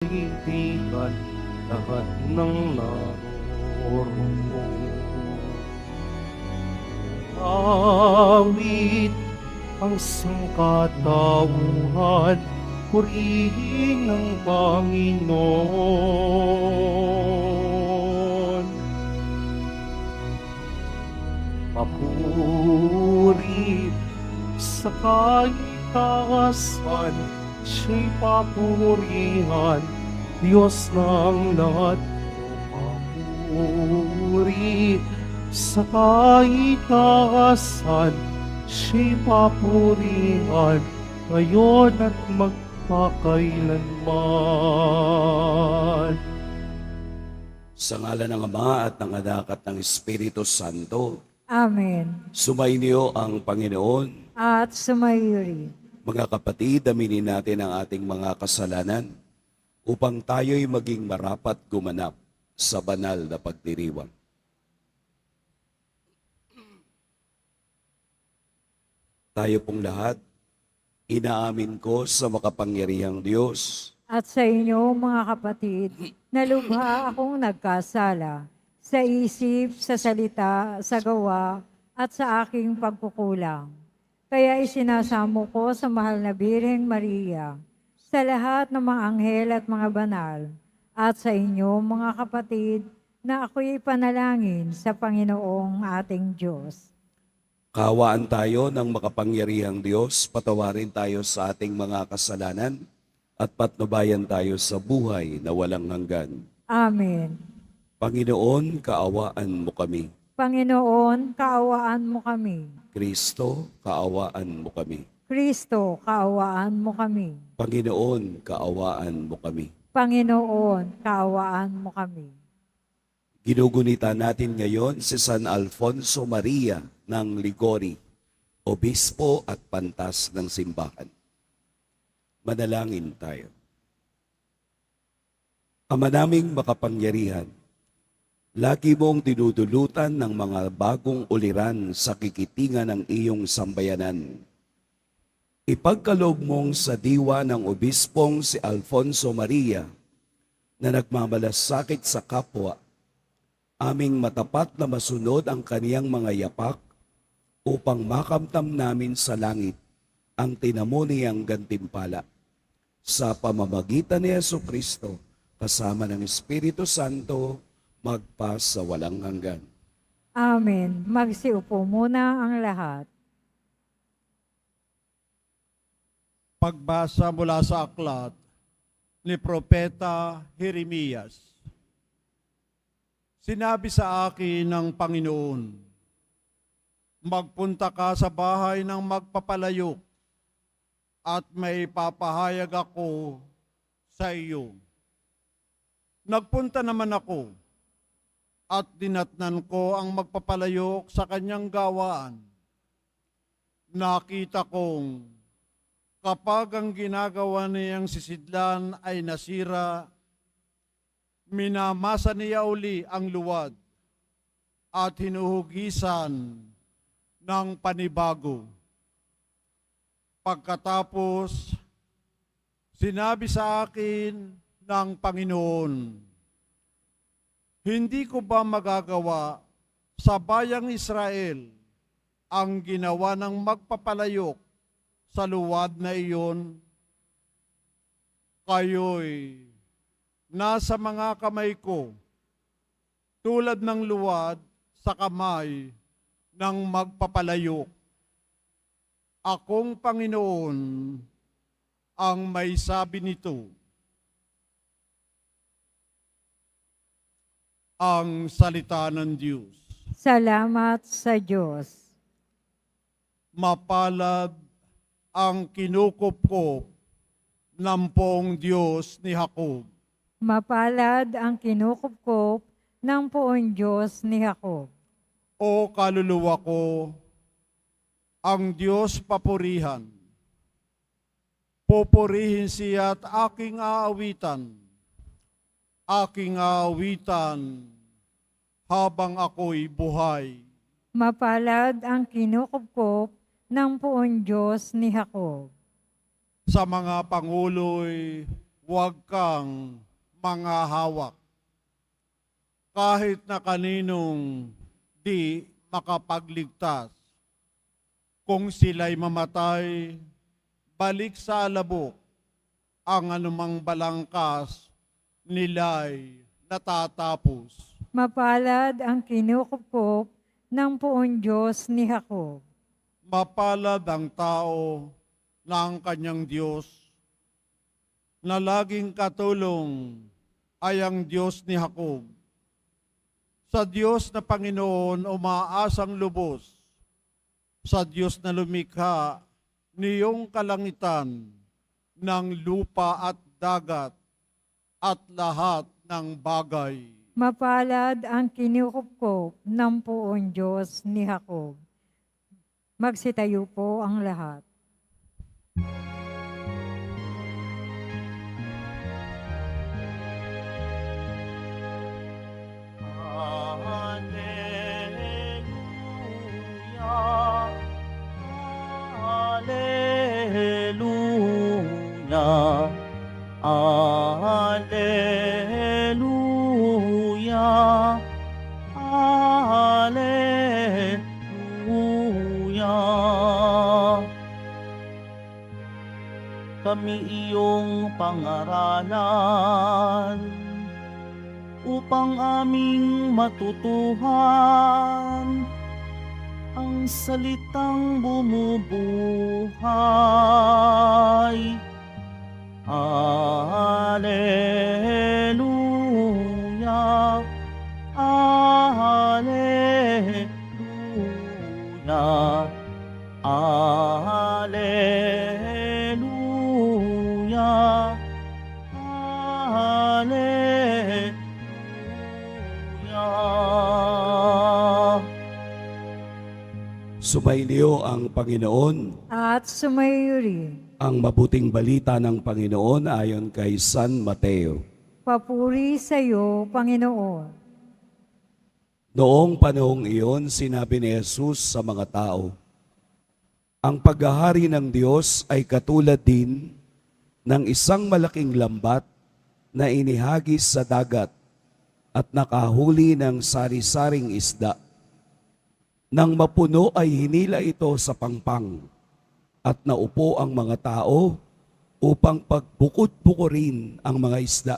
kaibigan, lahat ng naroroon. Awit ang sangkatauhan, purihin ang Panginoon. Papuri sa kaitaasan, siya'y papurihan, Diyos ng lahat. Papuri sa kaitaasan, siya'y papurihan, ngayon at magpakailanman. Sa ngalan ng Ama at ng Anak at ng Espiritu Santo, Amen. sumainyo ang Panginoon. At sumayo rin. Mga kapatid, aminin natin ang ating mga kasalanan upang tayo'y maging marapat gumanap sa banal na pagdiriwang. Tayo pong lahat, inaamin ko sa makapangyarihang Diyos At sa inyo, mga kapatid, na lubha akong nagkasala sa isip, sa salita, sa gawa, at sa aking pagkukulang. Kaya isinasamo ko sa mahal na Birheng Maria, sa lahat ng mga anghel at mga banal, at sa inyo, mga kapatid, na ako'y panalangin sa Panginoong ating Diyos. Kaawaan tayo ng makapangyarihang Diyos, patawarin tayo sa ating mga kasalanan, at patnubayan tayo sa buhay na walang hanggan. Amen. Panginoon, kaawaan mo kami. Panginoon, kaawaan mo kami. Kristo, kaawaan mo kami. Kristo, kaawaan mo kami. Panginoon, kaawaan mo kami. Panginoon, kaawaan mo kami. Ginugunita natin ngayon si San Alfonso Maria ng Ligori, obispo at pantas ng simbahan. Manalangin tayo. Ama naming makapangyarihan, lagi mong dinudulutan ng mga bagong uliran sa kikitingan ng iyong sambayanan. Ipagkaloob mong sa diwa ng obispong si Alfonso Maria na nagmamalasakit sa kapwa, aming matapat na masunod ang kaniyang mga yapak upang makamtam namin sa langit ang tinamo niyang gantimpala. Sa pamamagitan ni Jesucristo, kasama ng Espiritu Santo, magpa sa walang hanggan. Amen. Magsiupo muna ang lahat. Pagbasa mula sa aklat ni Propeta Jeremias. Sinabi sa akin ng Panginoon, magpunta ka sa bahay ng magpapalayok at may papahayag ako sa iyo. Nagpunta naman ako at dinatnan ko ang magpapalayok sa kanyang gawaan. Nakita kong kapag ang ginagawa niyang sisidlan ay nasira, minamasa niya uli ang luwad at hinuhugisan ng panibago. Pagkatapos, sinabi sa akin ng Panginoon, hindi ko ba magagawa sa bayang Israel ang ginawa ng magpapalayok sa luwad na iyon? Kayo'y nasa mga kamay ko, tulad ng luwad sa kamay ng magpapalayok. Akong Panginoon ang may sabi nito. Ang salita ng Diyos. Salamat sa Diyos. Mapalad ang kinukupkop ng poong Diyos ni Jacob. Mapalad ang kinukupkop ng poong Diyos ni Jacob. O kaluluwa ko, ang Diyos papurihan. Pupurihin siya at aking aawitan. Aking aawitan habang ako'y buhay. Mapalad ang kinukupkop ng poong Diyos ni Jacob. Sa mga pangulo'y huwag kang manghahawak kahit na kaninong di makapagligtas. Kung sila'y mamatay, balik sa alabok, ang anumang balangkas nila'y natatapos. Mapalad ang kinukupkop ng poong Diyos ni Jacob. Mapalad ang tao ng kanyang Diyos, na laging katulong ay ang Diyos ni Jacob. Sa Diyos na Panginoon umaasang lubos, sa Diyos na lumikha niyong kalangitan ng lupa at dagat at lahat ng bagay. Mapalad ang kinukupkop ng poong Diyos ni Jacob. Magsitayo po ang lahat. Hallelujah. Hallelujah. Hallelujah. Kami iyong pangaralan upang aming matutuhan ang salitang bumubuhay. Hallelujah, Hallelujah, Hallelujah, Hallelujah. Sumainyo ang Panginoon. At sumayo rin. Ang mabuting balita ng Panginoon ayon kay San Mateo. Papuri sa iyo, Panginoon. Noong panahong iyon, sinabi ni Jesus sa mga tao, ang paghahari ng Diyos ay katulad din ng isang malaking lambat na inihagis sa dagat at nakahuli ng sari-saring isda. Nang mapuno ay hinila ito sa pangpang at naupo ang mga tao upang pagbukod-bukurin ang mga isda.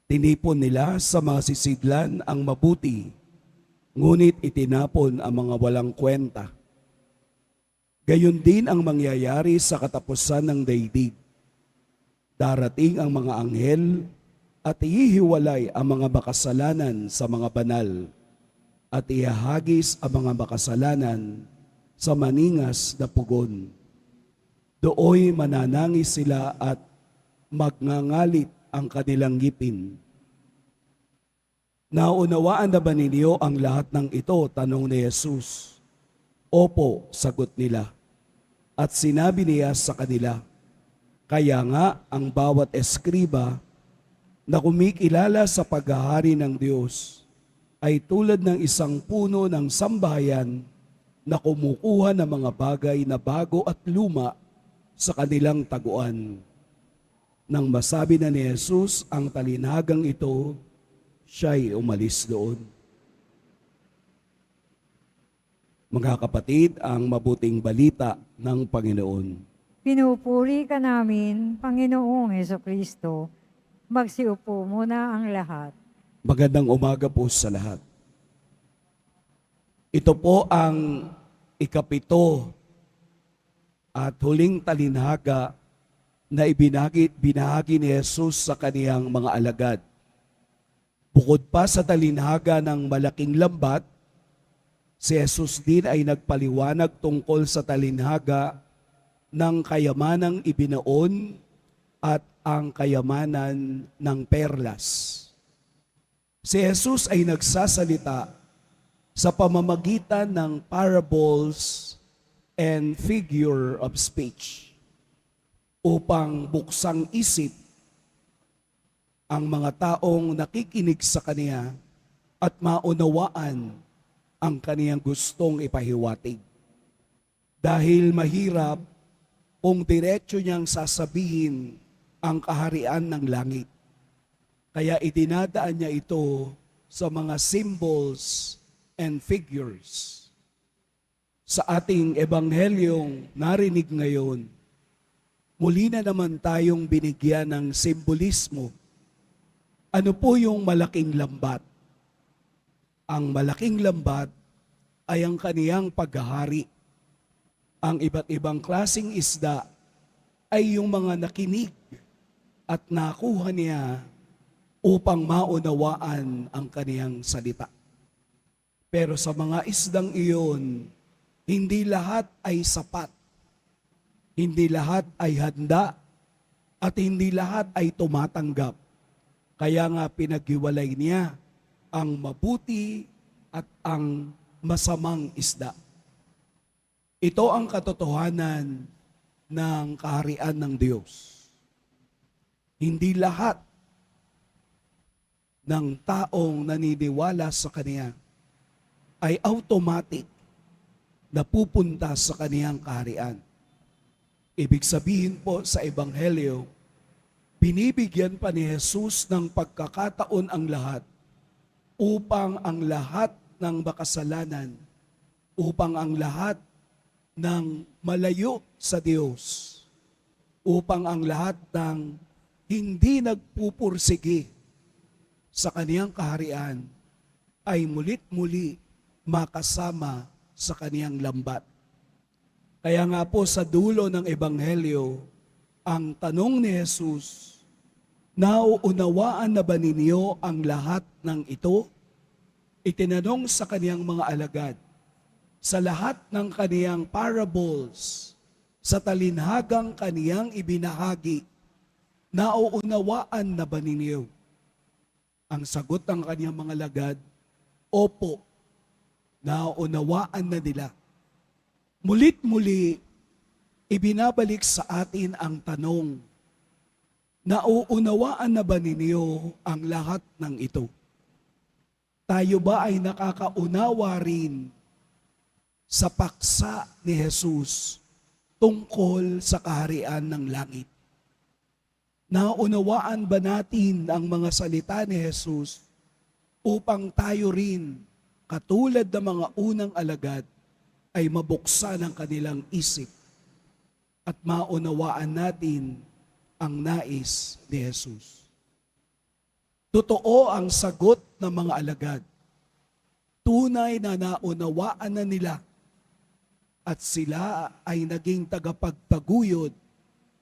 Tinipon nila sa mga sisidlan ang mabuti, ngunit itinapon ang mga walang kwenta. Gayon din ang mangyayari sa katapusan ng daigdig. Darating ang mga anghel at ihihiwalay ang mga makasalanan sa mga banal at ihahagis ang mga makasalanan sa maningas na pugon. Dooy mananangis sila at magngangalit ang kanilang ngipin. Naunawaan na ba ninyo ang lahat ng ito? Tanong ni Jesus. Opo, sagot nila. At sinabi niya sa kanila, kaya nga ang bawat eskriba na kumikilala sa paghahari ng Diyos ay tulad ng isang puno ng sambahayan na kumukuha ng mga bagay na bago at luma sa kanilang taguan. Nang masabi na ni Jesus ang talinhagang ito, siya'y umalis doon. Mga kapatid, ang mabuting balita ng Panginoon. Pinupuri ka namin, Panginoong Hesukristo. Magsiupo muna ang lahat. Magandang umaga po sa lahat. Ito po ang ikapito at huling talinhaga na binahagi ni Jesus sa kaniyang mga alagad. Bukod pa sa talinhaga ng malaking lambat, si Jesus din ay nagpaliwanag tungkol sa talinhaga ng kayamanang ibinaon at ang kayamanan ng perlas. Si Jesus ay nagsasalita sa pamamagitan ng parables and figure of speech upang buksang isip ang mga taong nakikinig sa Kanya at maunawaan ang Kaniyang gustong ipahiwatig. Dahil mahirap kung diretso niyang sasabihin ang kaharian ng langit. Kaya idinadaan niya ito sa mga symbols and figures. Sa ating ebanghelyong narinig ngayon, muli na naman tayong binigyan ng simbolismo. Ano po yung malaking lambat? Ang malaking lambat ay ang kaniyang paghahari. Ang iba't ibang klasing isda ay yung mga nakinig at nakuha niya upang maunawaan ang kaniyang salita. Pero sa mga isdang iyon, hindi lahat ay sapat. Hindi lahat ay handa at hindi lahat ay tumatanggap. Kaya nga pinaghiwalay niya ang mabuti at ang masamang isda. Ito ang katotohanan ng kaharian ng Diyos. Hindi lahat ng taong naniniwala sa Kanya ay automatic na pupunta sa Kaniyang kaharian. Ibig sabihin po sa Ebanghelyo, binibigyan pa ni Jesus ng pagkakataon ang lahat upang ang lahat ng makasalanan, upang ang lahat ng malayo sa Diyos, upang ang lahat ng hindi nagpupursige sa Kaniyang kaharian ay mulit-muli makasama sa Kaniyang lambat. Kaya nga po sa dulo ng Ebanghelyo, ang tanong ni Jesus, nauunawaan na ba ninyo ang lahat ng ito? Itinanong sa kaniyang mga alagad, sa lahat ng kaniyang parables, sa talinhagang kaniyang ibinahagi, nauunawaan na ba ninyo? Ang sagot ng kaniyang mga alagad, opo, nauunawaan na nila. Mulit-muli, ibinabalik sa atin ang tanong, nauunawaan na ba ninyo ang lahat ng ito? Tayo ba ay nakakaunawa rin sa paksa ni Jesus tungkol sa kaharian ng langit? Naunawaan ba natin ang mga salita ni Jesus upang tayo rin, katulad ng mga unang alagad, ay mabuksan ang kanilang isip at maunawaan natin ang nais ni Jesus? Totoo ang sagot ng mga alagad. Tunay na naunawaan na nila at sila ay naging tagapagtaguyod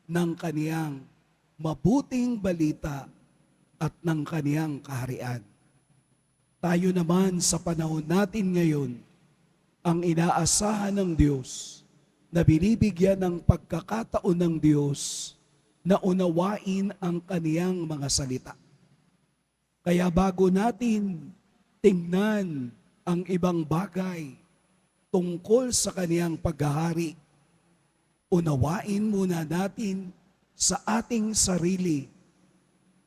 ng kaniyang mabuting balita at ng kaniyang kaharian. Tayo naman sa panahon natin ngayon, ang inaasahan ng Diyos na binibigyan ng pagkakataon ng Diyos na unawain ang kaniyang mga salita. Kaya bago natin tingnan ang ibang bagay tungkol sa kaniyang paghahari, unawain muna natin sa ating sarili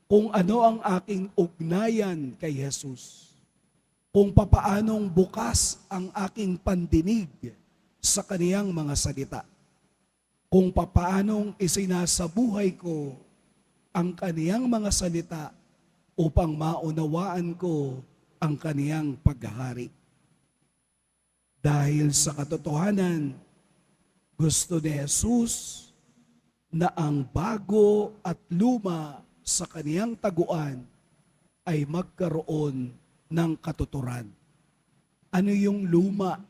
kung ano ang aking ugnayan kay Jesus. Kung papaanong bukas ang aking pandinig sa kaniyang mga salita. Kung papaanong isinasabuhay ko ang kaniyang mga salita upang maunawaan ko ang kaniyang paghahari. Dahil sa katotohanan, gusto ni Jesus na ang bago at luma sa kaniyang taguan ay magkaroon ng katuturan. Ano yung luma?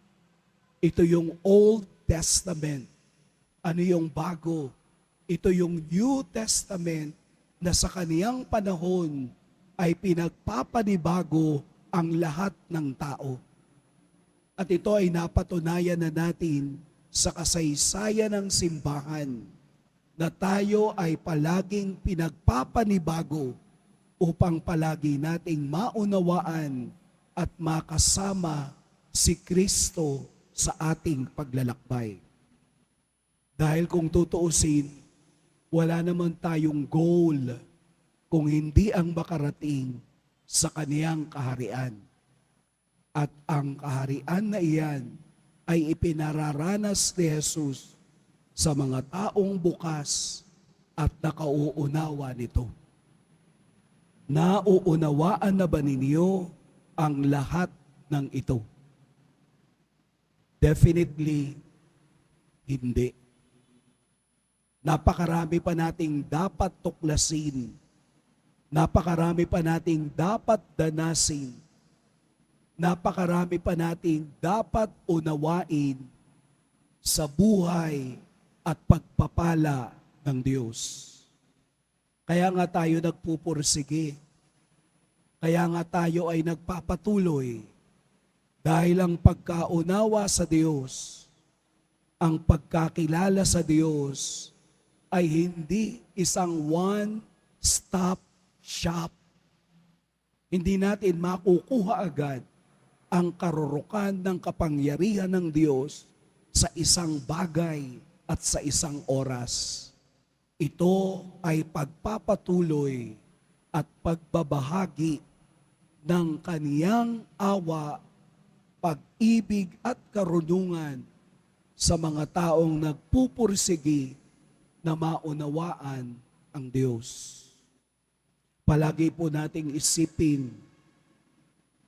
Ito yung Old Testament. Ano yung bago? Ito yung New Testament na sa kaniyang panahon ay pinagpapanibago ang lahat ng tao. At ito ay napatunayan na natin sa kasaysayan ng simbahan na tayo ay palaging pinagpapanibago upang palagi nating maunawaan at makasama si Kristo sa ating paglalakbay. Dahil kung tutuusin, wala naman tayong goal kung hindi ang makarating sa kaniyang kaharian. At ang kaharian na iyan ay ipinararanas ni Jesus sa mga taong bukas at nakauunawa nito. Nauunawaan na ba ninyo ang lahat ng ito? Definitely, hindi. Napakarami pa nating dapat tuklasin. Napakarami pa nating dapat danasin. Napakarami pa nating dapat unawain sa buhay at pagpapala ng Diyos. Kaya nga tayo nagpupursige. Kaya nga tayo ay nagpapatuloy dahil ang pagkaunawa sa Diyos, ang pagkakilala sa Diyos ay hindi isang one-stop shop. Hindi natin makukuha agad ang karurukan ng kapangyarihan ng Diyos sa isang bagay at sa isang oras. Ito ay pagpapatuloy at pagbabahagi ng kaniyang awa, pag-ibig at karunungan sa mga taong nagpupursigi na maunawaan ang Diyos. Palagi po nating isipin,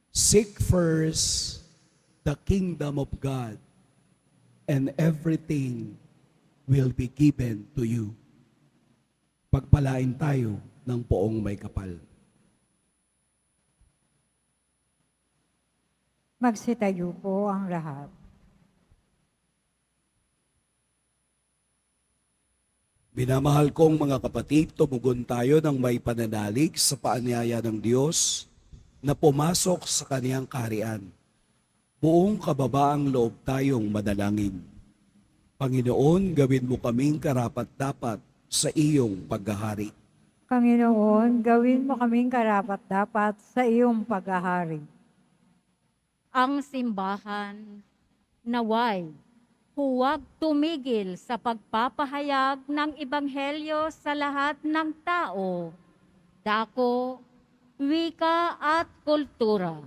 seek first the kingdom of God and everything will be given to you. Pagpalain tayo ng poong may kapal. Magsitayo po ang lahat. Minamahal kong mga kapatid, tumugon tayo ng may pananalig sa paanyaya ng Diyos na pumasok sa kaniyang kaharian. Buong kababaang loob tayong manalangin. Panginoon, gawin mo kaming karapat-dapat sa iyong paghahari. Panginoon, gawin mo kaming karapat-dapat sa iyong paghahari. Ang simbahan naway huwag tumigil sa pagpapahayag ng ebanghelyo sa lahat ng tao, dako, wika at kultura.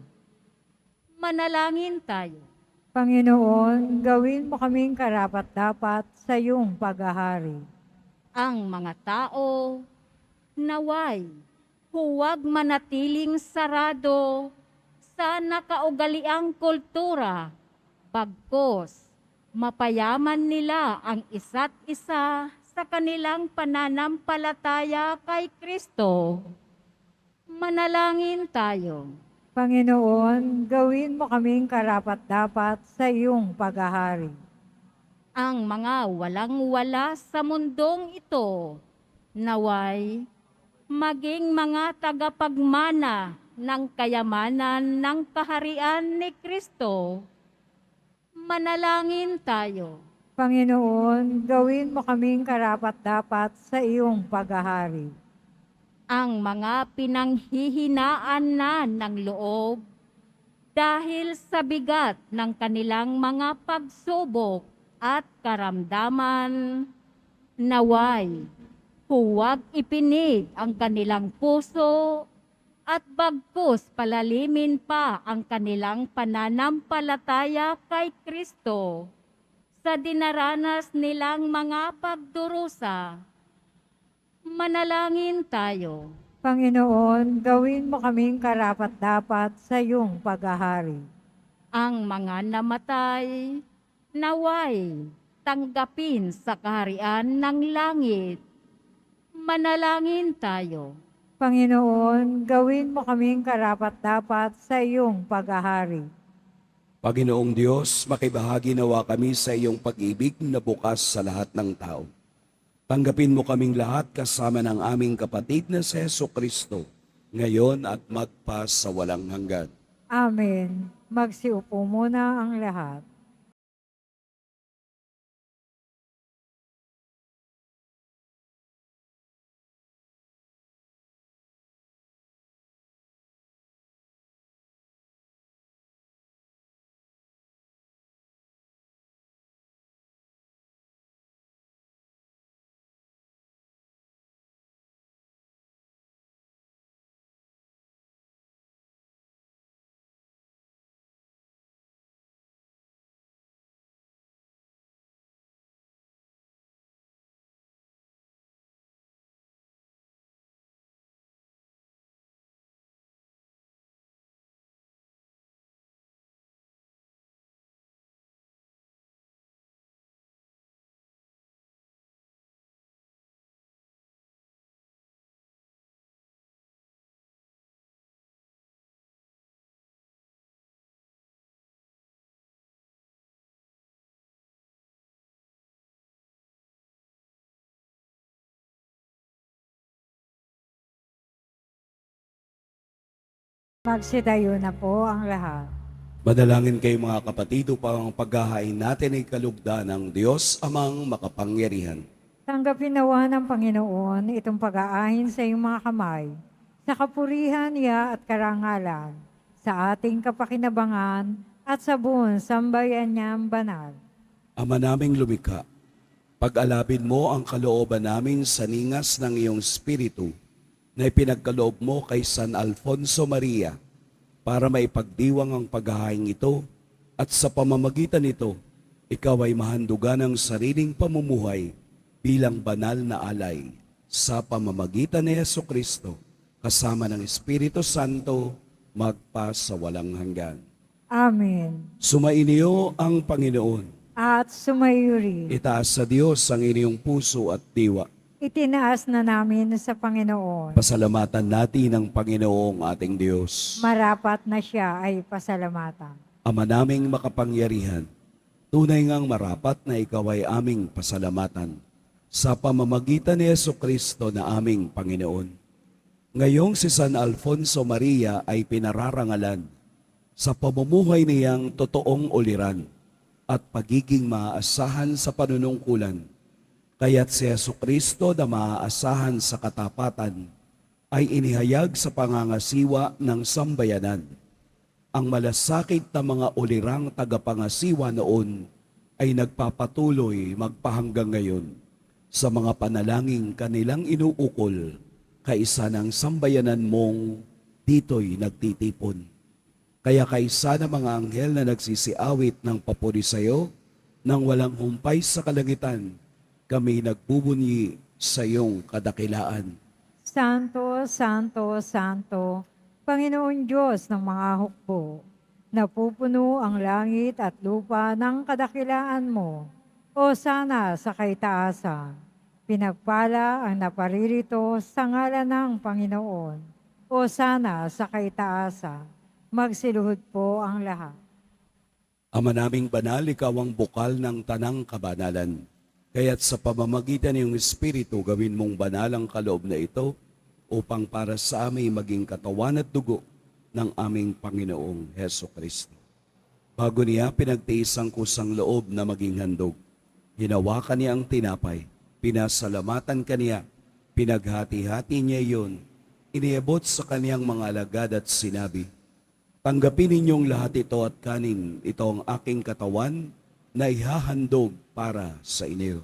Manalangin tayo. Panginoon, gawin mo kaming karapat-dapat sa iyong paghahari. Ang mga tao naway huwag manatiling sarado sa nakaugaliang kultura, bagkos mapayaman nila ang isa't isa sa kanilang pananampalataya kay Kristo. Manalangin tayo. Panginoon, gawin mo kaming karapat-dapat sa iyong paghahari. Ang mga walang-wala sa mundong ito, naway maging mga tagapagmana ng kayamanan ng kaharian ni Kristo. Manalangin tayo. Panginoon, gawin mo kaming karapat-dapat sa iyong paghahari. Ang mga pinanghihinaan na ng loob dahil sa bigat ng kanilang mga pagsubok at karamdaman, naway huwag ipinig ang kanilang puso at bagkus palalimin pa ang kanilang pananampalataya kay Kristo sa dinaranas nilang mga pagdurusa. Manalangin tayo. Panginoon, gawin mo kaming karapat-dapat sa iyong paghahari. Ang mga namatay, naway tanggapin sa kaharian ng langit. Manalangin tayo. Panginoon, gawin mo kaming karapat-dapat sa iyong paghahari. Panginoong Diyos, makibahagi nawa kami sa iyong pag-ibig na bukas sa lahat ng tao. Tanggapin mo kaming lahat kasama ng aming kapatid na si Jesucristo, ngayon at magpa sa walang hanggan. Amen. Magsiupo muna ang lahat. Magsitayo na po ang lahat. Madalangin kayo mga kapatid upang ang paghahain natin ay kalugdan ng Diyos amang makapangyarihan. Tanggapin nawa ng Panginoon itong pag-aahin sa iyong mga kamay, sa kapurihan niya at karangalan, sa ating kapakinabangan at sa buong sambayan niyang banal. Ama naming lumikha, pag-alabin mo ang kalooban namin sa ningas ng iyong Espiritu na ipinagkaloob mo kay San Alfonso Maria para maipagdiwang ang paghahain ito at sa pamamagitan nito, ikaw ay mahandugan ng sariling pamumuhay bilang banal na alay sa pamamagitan ni Jesucristo kasama ng Espiritu Santo magpasawalang hanggan. Amen. Sumainiyo ang Panginoon. At sumayuri. Itaas sa Diyos ang inyong puso at diwa. Itinaas na namin sa Panginoon. Pasalamatan natin ang Panginoong ating Diyos. Marapat na siya ay pasalamatan. Ama naming makapangyarihan, tunay ngang marapat na ikaw ay aming pasalamatan sa pamamagitan ni Jesucristo na aming Panginoon. Ngayong si San Alfonso Maria ay pinararangalan sa pamumuhay niyang totoong uliran at pagiging maaasahan sa panunungkulan. Kaya't si Jesucristo na maaasahan sa katapatan ay inihayag sa pangangasiwa ng sambayanan. Ang malasakit na mga ulirang tagapangasiwa noon ay nagpapatuloy magpahanggang ngayon sa mga panalangin kanilang inuukol kaisa ng sambayanan mong dito'y nagtitipon. Kaya kaisa ng mga anghel na nagsisiawit ng papuri sa iyo, nang walang humpay sa kalangitan, kami nagbubunyi sa iyong kadakilaan. Santo, Santo, Santo, Panginoon Diyos ng mga hukbo, napupuno ang langit at lupa ng kadakilaan mo. O sana sa kaitaasan, pinagpala ang naparirito sa ngalan ng Panginoon. O sana sa kaitaasan, magsiluhod po ang lahat. Ama naming banal, ikaw ang bukal ng tanang kabanalan. Kaya't sa pamamagitan ng Espiritu, gawin mong banal ang kaloob na ito upang para sa amin maging katawan at dugo ng aming Panginoong Heso Kristo. Bago niya pinagtiis ang kusang loob na maging handog, hinawakan niya ang tinapay, pinasalamatan kaniya, pinaghati-hati niya iyon, iniabot sa kaniyang mga alagad at sinabi, "Tanggapin ninyong lahat ito at kanin, ito ang aking katawan na ihahandog para sa inyo."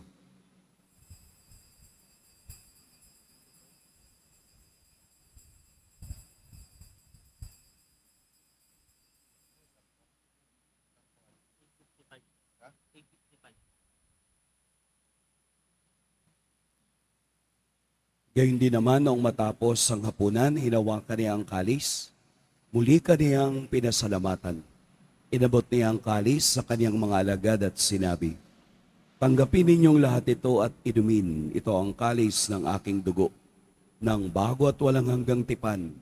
Gayun din naman noong matapos ang hapunan, hinawakan niya ang kalis. Muli kaniyang pinasalamatan. Inabot niya ang kalis sa kaniyang mga alagad at sinabi, "Tanggapin ninyong lahat ito at inumin. Ito ang kalis ng aking dugo. Nang bago at walang hanggang tipan,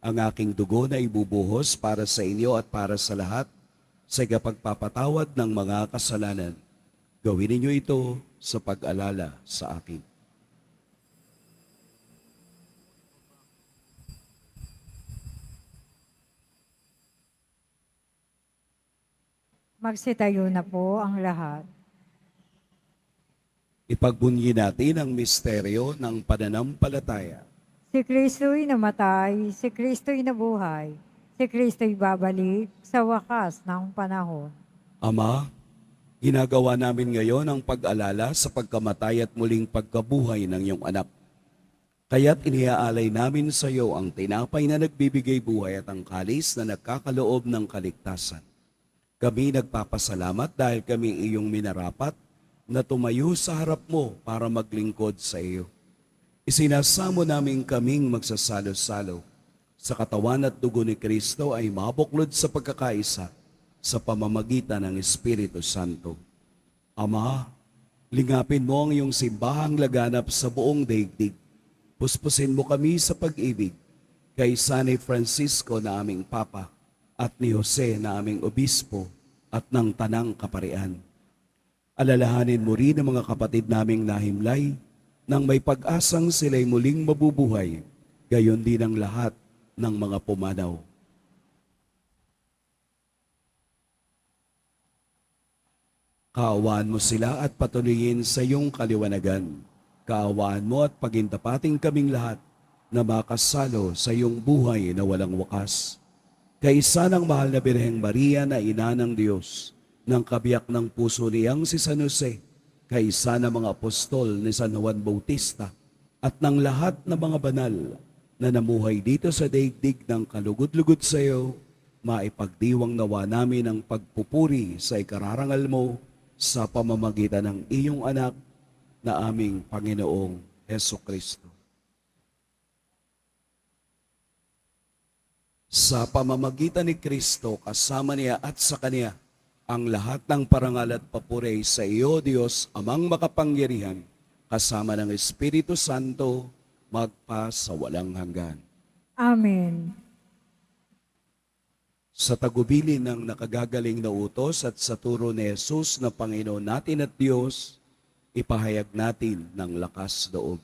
ang aking dugo na ibubuhos para sa inyo at para sa lahat sa ikapagpapatawad ng mga kasalanan. Gawin ninyo ito sa pag-alala sa akin." Magsitayo na po ang lahat. Ipagbunyi natin ang misteryo ng pananampalataya. Si Kristo'y namatay, si Kristo'y nabuhay, si Kristo'y babalik sa wakas ng panahon. Ama, ginagawa namin ngayon ang pag-alala sa pagkamatay at muling pagkabuhay ng iyong anak. Kaya't iniaalay namin sa iyo ang tinapay na nagbibigay buhay at ang kalis na nagkakaloob ng kaligtasan. Kami nagpapasalamat dahil kami iyong minarapat na tumayo sa harap mo para maglingkod sa iyo. Isinasamo namin kaming magsasalo-salo sa katawan at dugo ni Kristo ay mabuklod sa pagkakaisa sa pamamagitan ng Espiritu Santo. Ama, lingapin mo ang iyong simbahang laganap sa buong daigdig. Puspusin mo kami sa pag-ibig kay San Francisco na aming Papa at ni Jose na aming Obispo at ng Tanang Kaparian. Alalahanin mo rin ang mga kapatid naming nahimlay nang may pag-asang sila'y muling mabubuhay, gayon din ang lahat ng mga pumanaw. Kaawaan mo sila at patuloyin sa iyong kaliwanagan. Kaawaan mo at pagintapating kaming lahat na makasalo sa iyong buhay na walang wakas. Kaisa ng mahal na Birheng Maria na ina ng Diyos, ng kabiyak ng puso niyang si San Jose, kaisa ng mga apostol ni San Juan Bautista, at ng lahat ng mga banal na namuhay dito sa daigdig ng kalugod-lugod sa iyo, maipagdiwang nawa namin ang pagpupuri sa ikararangal mo sa pamamagitan ng iyong anak na aming Panginoong Heso Kristo. Sa pamamagitan ni Kristo, kasama niya at sa Kanya, ang lahat ng parangal at papuri sa iyo, Diyos, Amang makapangyarihan, kasama ng Espiritu Santo, magpa sa walang hanggan. Amen. Sa tagubilin ng nakagagaling na utos at sa turo ni Jesus na Panginoon natin at Diyos, ipahayag natin ng lakas loob.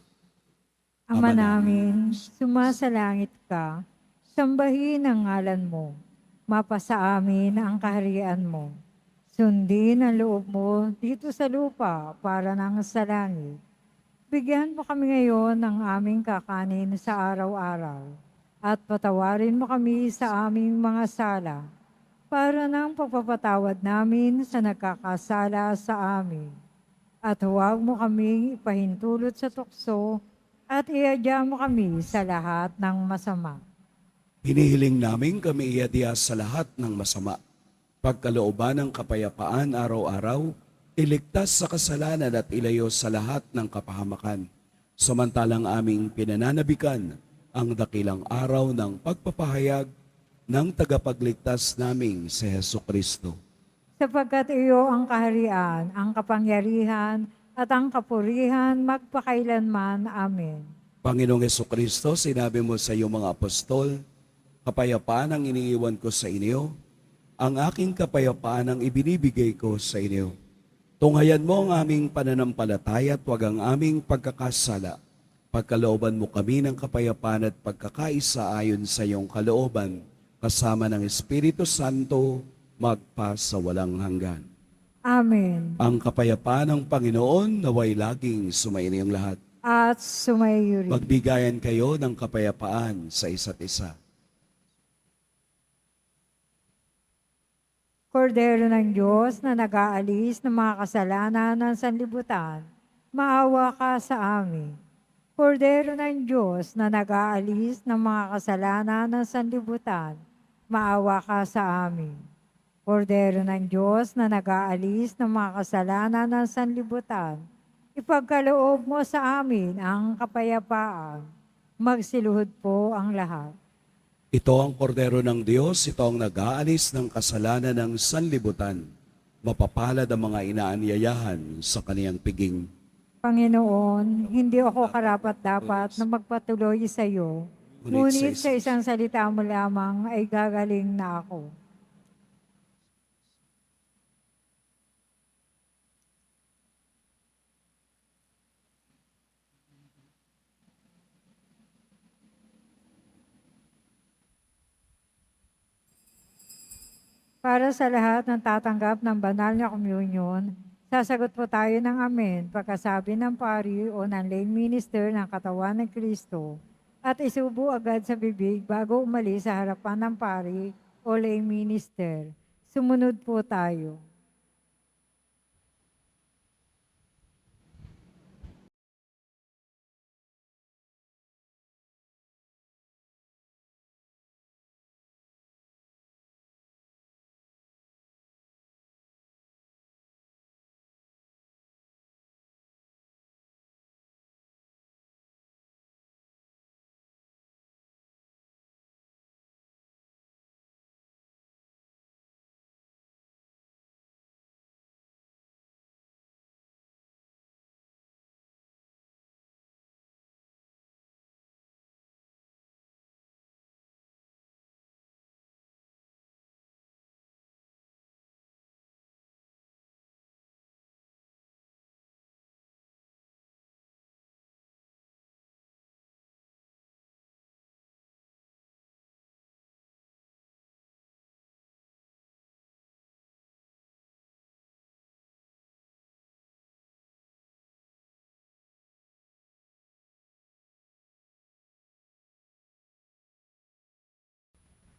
Ama Ama namin, sumasalangit ka, sambahin ang ngalan mo, mapasa amin ang kaharian mo. Sundin ang loob mo dito sa lupa para nang sa langit. Bigyan mo kami ngayon ng aming kakanin sa araw-araw at patawarin mo kami sa aming mga sala para ng pagpapatawad namin sa nagkakasala sa amin. At huwag mo kaming ipahintulot sa tukso at iadya mo kami sa lahat ng masama. Hinihiling namin kami iadya sa lahat ng masama. Pagkalooban ng kapayapaan araw-araw, iligtas sa kasalanan at ilayo sa lahat ng kapahamakan. Samantalang aming pinananabikan ang dakilang araw ng pagpapahayag ng tagapagligtas naming si Heso Kristo. Sapagkat iyo ang kaharian, ang kapangyarihan, at ang kapurihan magpakailanman. Amen. Panginoong Heso Kristo, sinabi mo sa iyong mga apostol, kapayapaan ang iniiwan ko sa inyo, ang aking kapayapaan ang ibinibigay ko sa inyo. Tunghayan mo ang aming pananampalataya at huwag ang aming pagkakasala. Pagkalooban mo kami ng kapayapaan at pagkakaisa ayon sa iyong kalooban, kasama ng Espiritu Santo, magpa sa walang hanggan. Amen. Ang kapayapaan ng Panginoon naway laging sumainiyong lahat. At sumayo rin. Magbigayan kayo ng kapayapaan sa isa't isa. Kordero ng Diyos na nag-aalis ng mga kasalanan ng sanlibutan, maawa ka sa amin. Kordero ng Diyos na nag-aalis ng mga kasalanan ng sanlibutan, maawa ka sa amin. Kordero ng Diyos na nag-aalis ng mga kasalanan ng sanlibutan, ipagkaloob mo sa amin ang kapayapaan. Magsiluhod po ang lahat. Ito ang kordero ng Diyos, ito ang nag-aalis ng kasalanan ng sanlibutan. Mapapalad ang mga inaanyayahan sa kaniyang piging. Panginoon, hindi ako karapat-dapat na magpatuloy sa iyo, ngunit sa isang salita mo lamang ay gagaling na ako. Para sa lahat ng tatanggap ng banal na communion, sasagot po tayo ng amen pagkasabi ng pari o ng lay minister ng katawan ng Kristo at isubo agad sa bibig bago umalis sa harapan ng pari o lay minister. Sumunod po tayo.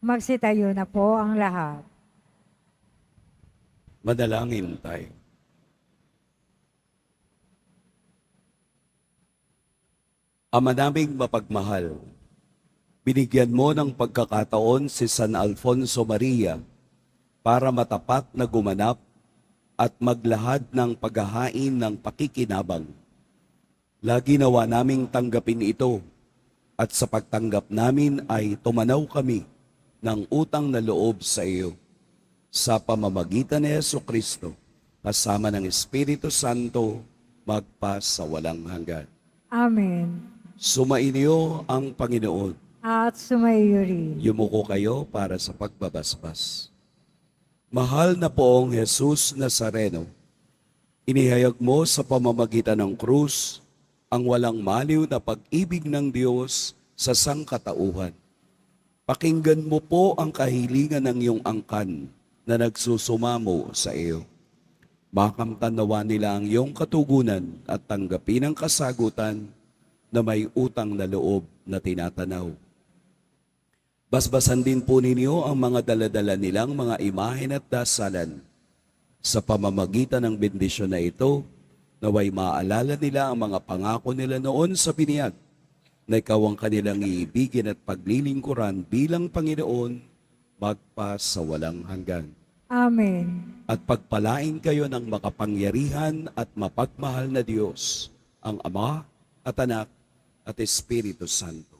Magsitayo na po ang lahat. Manalangin tayo. Ama naming mapagmahal, binigyan mo ng pagkakataon si San Alfonso Maria para matapat na gumanap at maglahad ng paghahain ng pakikinabang. Lagi nawa naming tanggapin ito at sa pagtanggap namin ay tumanaw kami ng utang na loob sa iyo. Sa pamamagitan ni Jesucristo, kasama ng Espiritu Santo, magpa sa walang hanggan. Amen. Sumainyo ang Panginoon. At sumaiyo rin. Yumuko kayo para sa pagbabasbas. Mahal na poong Jesus Nazareno, inihayag mo sa pamamagitan ng krus ang walang maliw na pag-ibig ng Diyos sa sangkatauhan. Pakinggan mo po ang kahilingan ng iyong angkan na nagsusumamo sa iyo. Makamtan nawa nila ang iyong katugunan at tanggapin ang kasagutan na may utang na loob na tinatanaw. Basbasan din po ninyo ang mga daladala nilang mga imahen at dasalan. Sa pamamagitan ng bendisyon na ito, naway maalala nila ang mga pangako nila noon sa biniyag, na ikaw ang kanilang iibigin at paglilingkuran bilang Panginoon, magpa sa walang hanggan. Amen. At pagpalain kayo ng makapangyarihan at mapagmahal na Diyos, ang Ama at Anak at Espiritu Santo.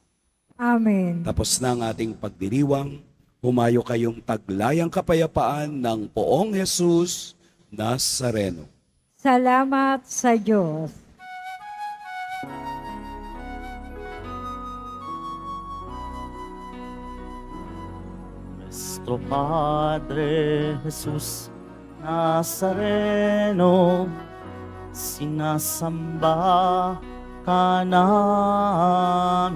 Amen. Tapos na ang ating pagdiriwang, humayo kayong taglayang kapayapaan ng poong Jesus Nazareno. Salamat sa Diyos. Nuestro Padre Jesus Nazareno, sinasamba ka namin.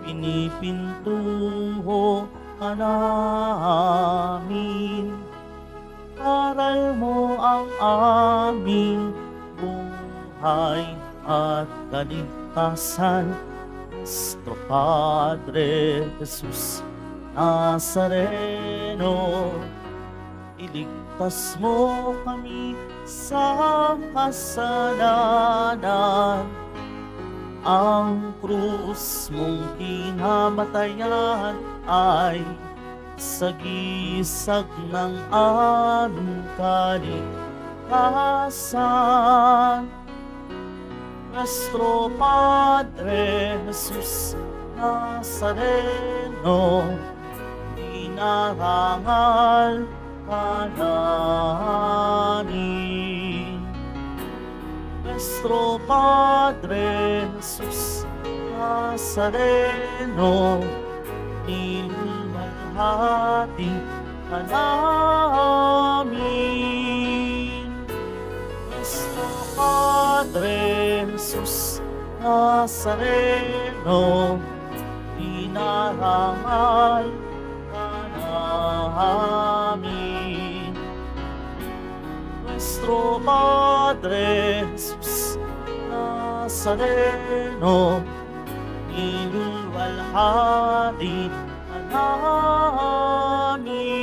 Pinipintuho ka namin. Aral mo ang aming buhay at kaligtasan. Nuestro Padre Jesus Nazareno, iligtas mo kami sa kasalanan. Ang krus mong kinamatayan ay sagisag ng aming kaligtasan. Nuestro Padre Jesus Nazareno, dinarangal ka namin. Nuestro Padre Jesus Nazareno, niluwalhati ka namin. Nuestro Padre Jesus Nazareno, dinarangal ka namin. Nuestro Padre Jesus Nazareno, niluwalhati ka namin.